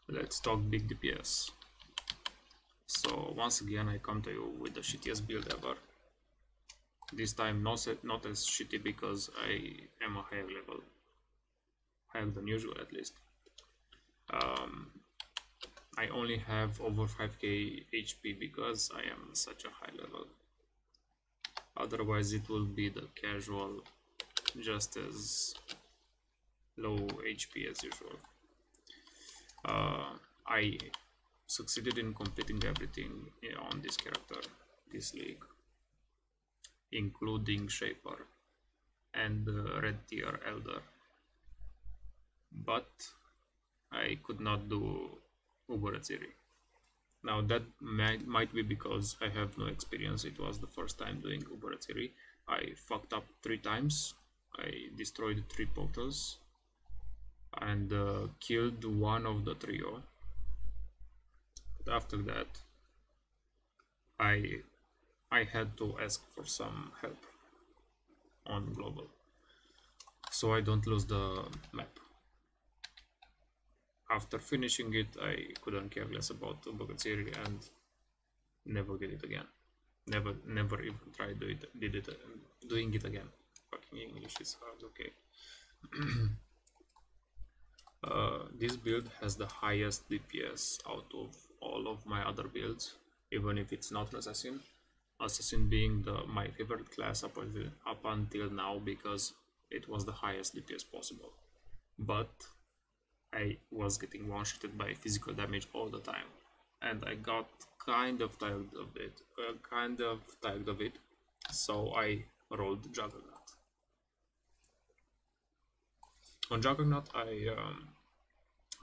Let's talk big DPS. So once again I come to you with the shittiest build ever. This time not as shitty because I am a higher level. Higher than usual at least. I only have over 5k HP because I am such a high level. Otherwise it will be the casual, just as low HP as usual. I succeeded in completing everything on this character, this league, including Shaper and Red Tier Elder. But I could not do Uboratsiri. Now that might be because I have no experience. It was the first time doing Uboratsiri. I fucked up 3 times. I destroyed 3 portals and killed one of the trio. But after that I had to ask for some help on global so I don't lose the map. After finishing it, I couldn't care less about Ubogatsiri and never did it again. Never even tried doing it again. Fucking English is hard, okay. This build has the highest DPS out of all of my other builds, even if it's not Assassin. Assassin being my favorite class up until now because it was the highest DPS possible. But I was getting one-shotted by physical damage all the time, and I got kind of tired of it, so I rolled Juggernaut. On Juggernaut, I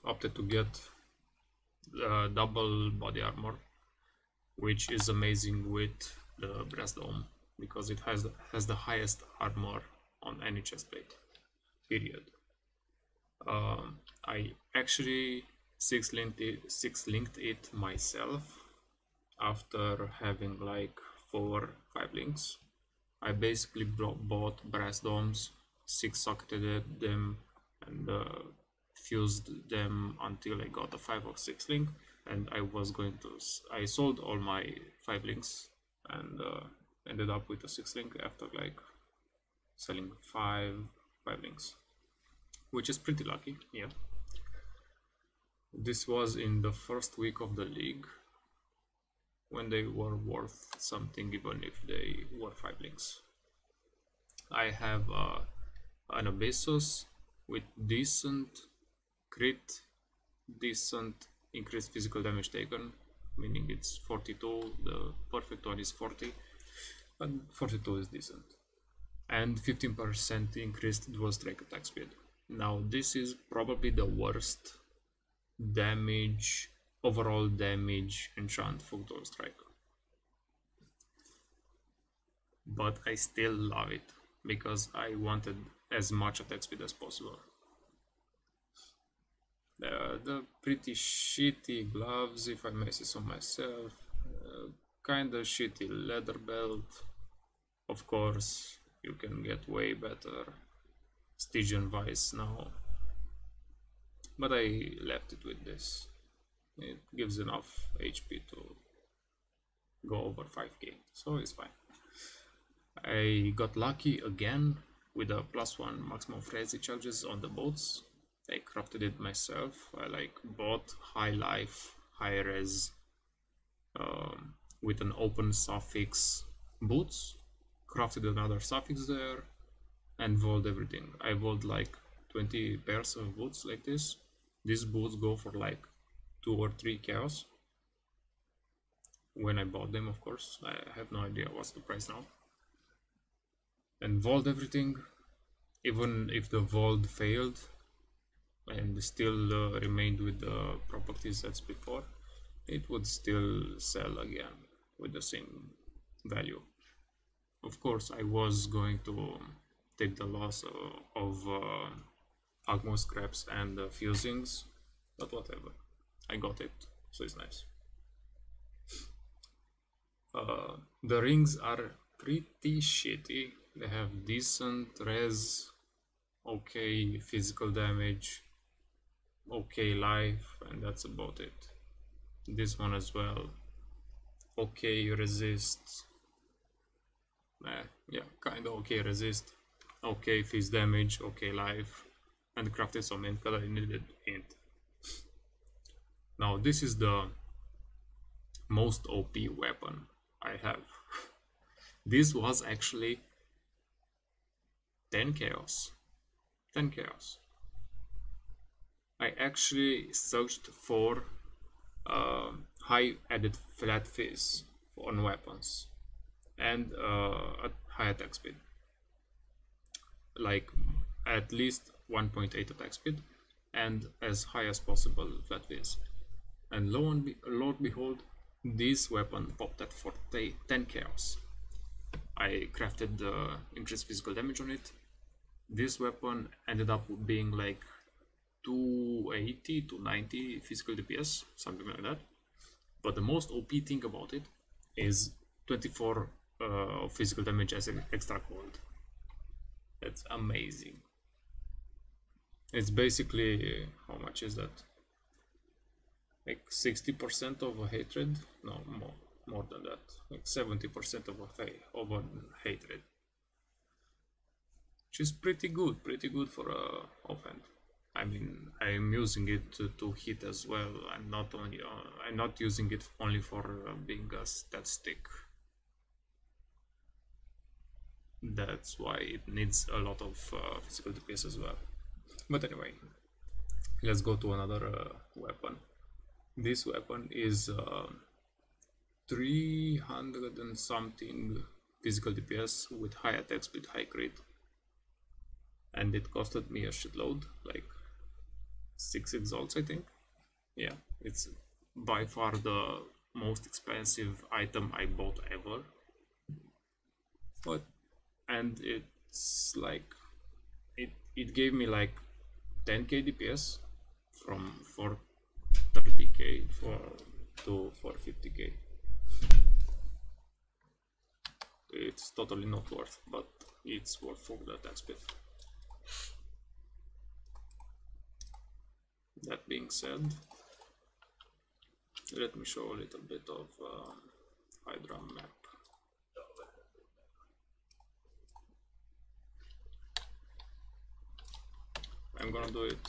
opted to get double body armor, which is amazing with the Brass Dome because it has the highest armor on any chestplate. Period. I actually six linked it myself after having like 4-5 links. I basically bought brass domes, 6-socketed them, and fused them until I got a 5 or 6 link, and I sold all my 5 links and ended up with a 6 link after like selling 5 links, which is pretty lucky. Yeah, this was in the first week of the league when they were worth something, even if they were 5 links. I have an Abyssus with decent crit, decent increased physical damage taken, meaning it's 42, the perfect one is 40, but 42 is decent, and 15% increased dual strike attack speed. Now this is probably the worst damage, overall damage enchant for dual strike, but I still love it because I wanted as much attack speed as possible. The pretty shitty gloves, if I may say so myself, kinda shitty leather belt. Of course, you can get way better Stygian Vice now, but I left it with this. It gives enough HP to go over 5k, so it's fine. I got lucky again with a +1 maximum frenzy charges on the boats. I crafted it myself. I like bought high life, high res with an open suffix boots, crafted another suffix there, and vault everything. I vault like 20 pairs of boots like this. These boots go for like 2 or 3 chaos. When I bought them, of course, I have no idea what's the price now. And vault everything, even if the vault failed and still remained with the properties as before, it would still sell again with the same value. Of course, I was going to take the loss of Agmo scraps and fusings, but whatever, I got it, so it's nice. The rings are pretty shitty. They have decent res, okay physical damage, okay life, and that's about it. This one as well, okay resist, yeah, kind of okay resist, okay fist damage, okay life, and crafted some int because I needed int. Now this is the most OP weapon I have. This was actually 10 chaos. 10 chaos. I actually searched for high added flat fizz on weapons and a high attack speed, like at least 1.8 attack speed and as high as possible flat fizz. And lo and behold, this weapon popped at 10 chaos. I crafted the increased physical damage on it. This weapon ended up being like 280 to 90 physical DPS, something like that. But the most OP thing about it is 24 physical damage as an extra cold. That's amazing. It's basically, how much is that? Like 60% of a hatred? No, more than that. Like 70% of a hatred. Which is pretty good for a offhand. I mean, I'm using it to hit as well. I'm not using it only for being a stat stick. That's why it needs a lot of physical DPS as well. But anyway, let's go to another weapon. This weapon is 300 and something physical DPS with high attack speed, high crit, and it costed me a shitload, like 6 exalts, I think. Yeah, it's by far the most expensive item I bought ever. But and it's like it gave me like 10k DPS from 430k to 450k. It's totally not worth, but it's worth for the attack speed. That being said, let me show a little bit of Hydra map. I'm gonna do it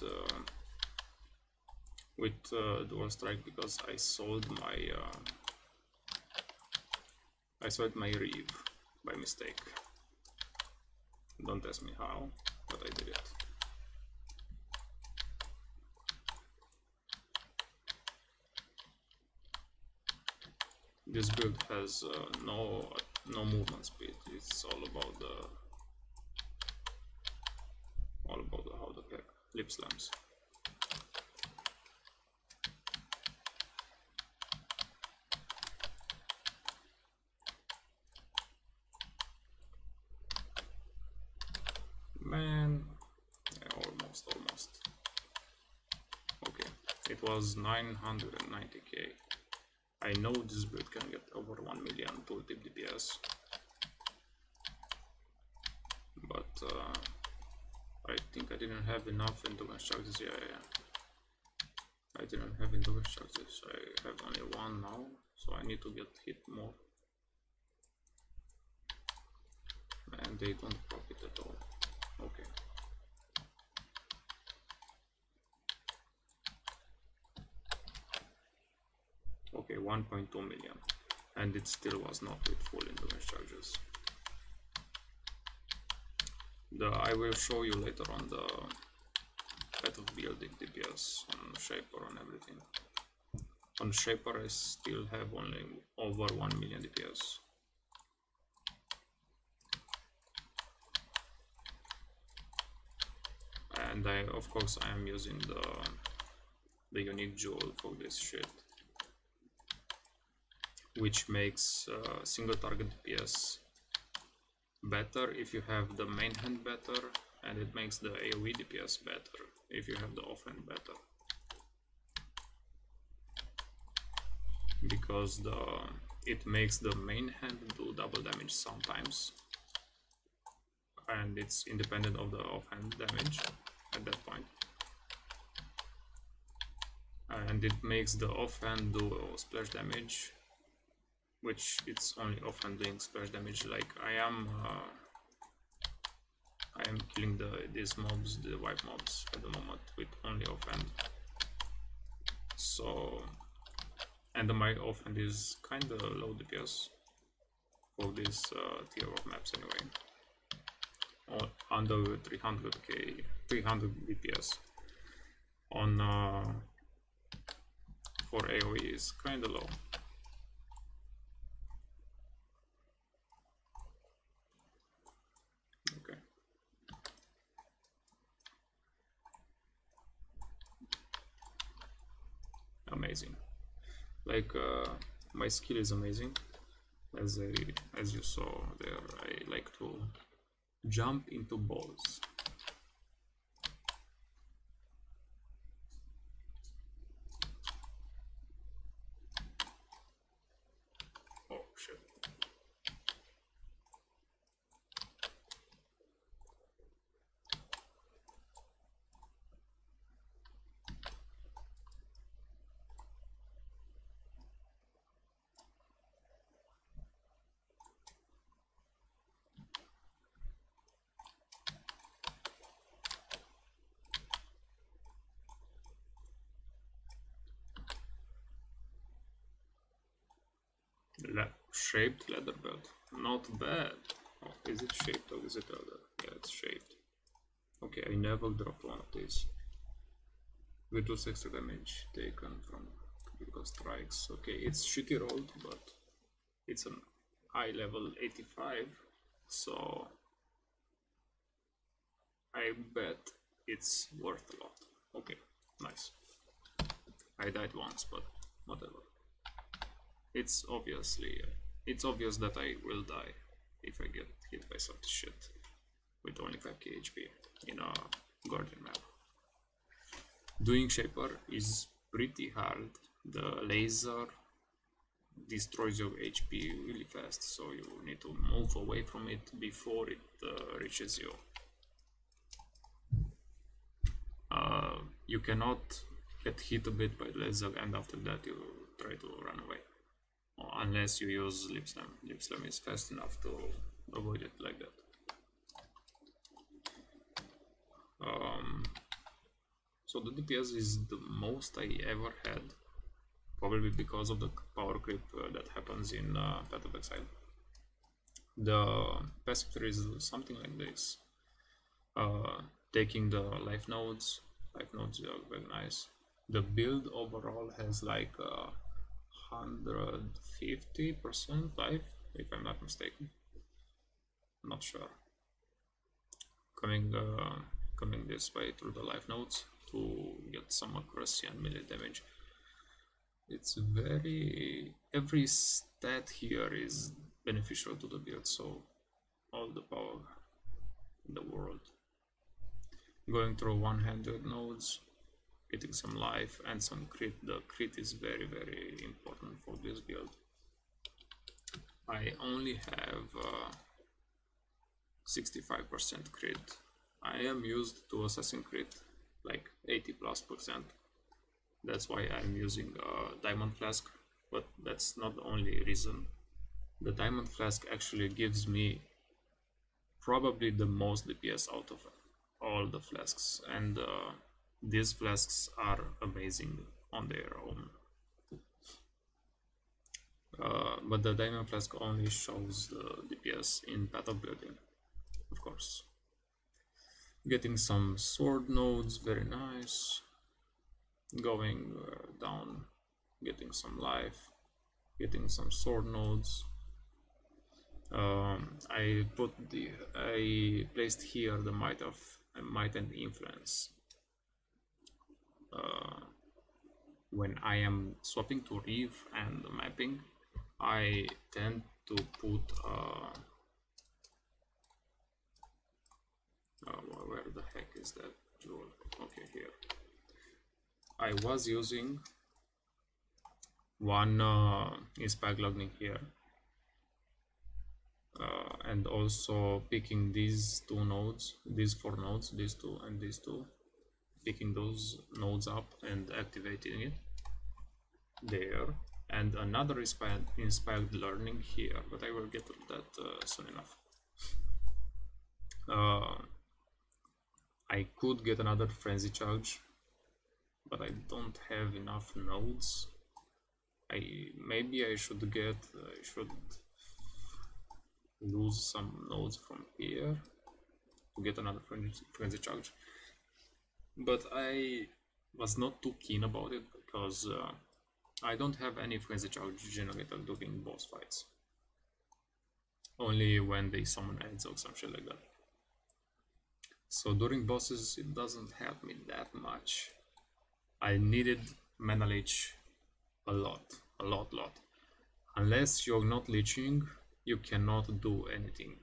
with dual strike because I sold my Reeve by mistake. Don't ask me how, but I did it. This build has no movement speed. It's all about the how the heck lip slams. Man, yeah, almost. Okay, it was 990k. I know this build can get over 1 million tooltip DPS, but I think I didn't have enough endurance charges. Yeah. I didn't have endurance charges. I have only one now, so I need to get hit more. And they don't profit at all. Okay. Okay, 1.2 million. And it still was not with full endurance charges. I will show you later on the path of building DPS on Shaper and everything. On Shaper I still have only over 1 million DPS. And of course I am using the unique jewel for this shit, which makes single target DPS better if you have the main hand better, and it makes the AoE DPS better if you have the offhand better, because it makes the main hand do double damage sometimes, and it's independent of the offhand damage at that point. and it makes the offhand do splash damage, which it's only offhand doing splash damage. Like I am killing these mobs, the white mobs at the moment with only offhand. So, and my offhand is kinda low DPS for this tier of maps anyway. Or under 300k, 300 DPS on for AoE is kinda low. Okay. Amazing. Like my skill is amazing. As you saw there, I like to jump into balls. Oh shit. Shaped leather belt. Not bad. Oh, is it shaped or is it leather? Yeah, it's shaped. Okay, I never dropped one of these. Reduce extra damage taken from critical strikes. Okay, it's shitty rolled, but it's an high level 85, so I bet it's worth a lot. Okay, nice. I died once, but whatever. It's obvious that I will die if I get hit by some shit with only 5k HP in a guardian map. Doing Shaper is pretty hard. The laser destroys your HP really fast, so you need to move away from it before it reaches you. You cannot get hit a bit by the laser and after that you try to run away. Unless you use Lip Slam. Lip Slam is fast enough to avoid it like that. So the DPS is the most I ever had, probably because of the power creep that happens in Path of Exile. The passive tree is something like this. Taking the life nodes are very nice. The build overall has like 150% life, if I'm not mistaken. I'm not sure. Coming this way through the life nodes to get some accuracy and melee damage. It's every stat here is beneficial to the build, so all the power in the world. Going through one-handed nodes, getting some life and some crit. The crit is very important for this build. I only have 65% crit. I am used to assassin crit like 80+%. That's why I'm using a diamond flask, but that's not the only reason. The diamond flask actually gives me probably the most DPS out of all the flasks, and these flasks are amazing on their own. But the diamond flask only shows the DPS in Path of Building, of course. Getting some sword nodes, very nice. Going down, getting some life, getting some sword nodes. I placed here the might and influence. When I am swapping to Reef and mapping, I tend to put where the heck is that jewel? Okay, here. I was using one Inspire here, and also picking these two nodes, these four nodes, these two and these two, picking those nodes up and activating it. there, and another inspired learning here, but I will get to that soon enough. I could get another frenzy charge, but I don't have enough nodes. Maybe I should lose some nodes from here to get another frenzy charge, but I was not too keen about it because I don't have any frenzy charge generated during boss fights, only when they summon ads or some shit like that. So during bosses it doesn't help me that much. I needed mana leech a lot. Unless you're not leeching, you cannot do anything.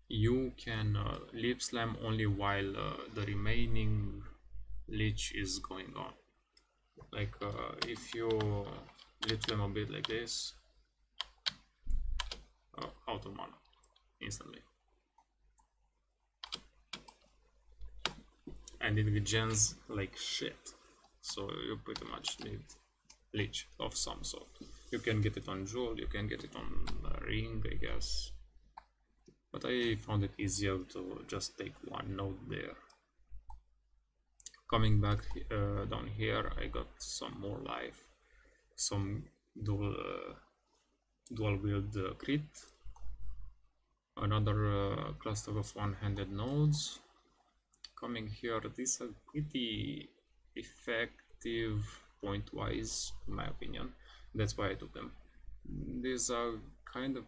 You can lip slam only while the remaining leech is going on. Like if you lip slam a bit like this, out of mana instantly, and it regens like shit. So you pretty much need leech of some sort. You can get it on jewel, you can get it on ring, I guess, but I found it easier to just take one node there. Coming back down here, I got some more life, some dual wield crit, another cluster of one-handed nodes. Coming here, these are pretty effective point-wise, in my opinion. That's why I took them. These are kind of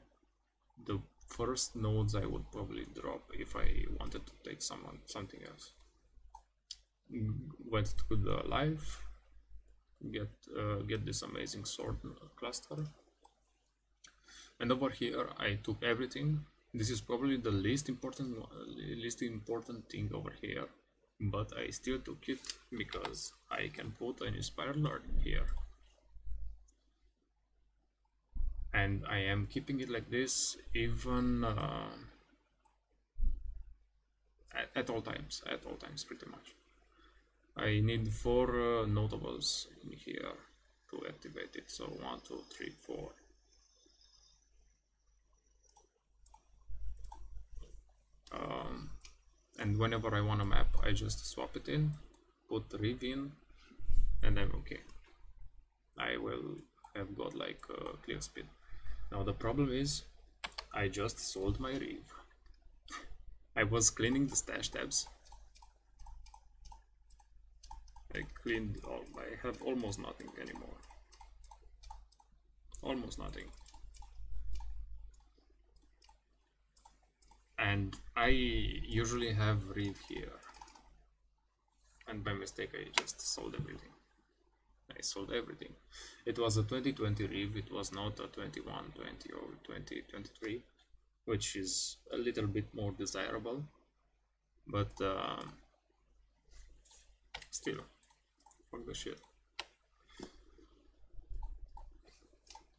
the first nodes I would probably drop if I wanted to take something else. Went to the life, get this amazing sword cluster, and over here I took everything. This is probably the least important thing over here, but I still took it because I can put an inspired learning here, and I am keeping it like this even at all times pretty much. I need 4 notables in here to activate it. So 1, 2, 3, 4. And whenever I want a map, I just swap it in, put Riv in, and I'm okay. I will have got like clear speed. Now the problem is, I just sold my Riv. I was cleaning the stash tabs. I cleaned all. I have almost nothing anymore. Almost nothing. And I usually have Riv here. And by mistake I just sold everything. I sold everything. It was a 2020 Riv, it was not a 21, 20 or 2023, which is a little bit more desirable. But still, fuck the shit.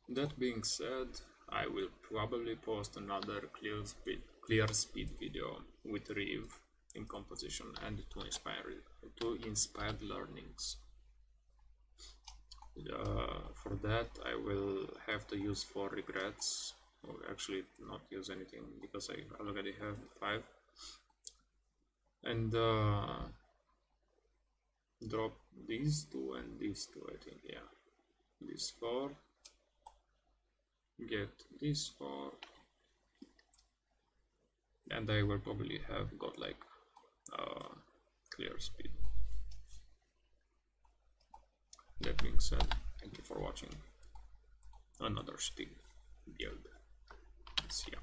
That being said, I will probably post another clear speed video with Riv in composition and two inspired learnings. For that I will have to use 4 regrets, or actually not use anything because I already have 5, and drop these 2 and these 2, I think, yeah, these 4, get these 4, and I will probably have got like clear speed. That being said, thank you for watching another shitty build. See ya.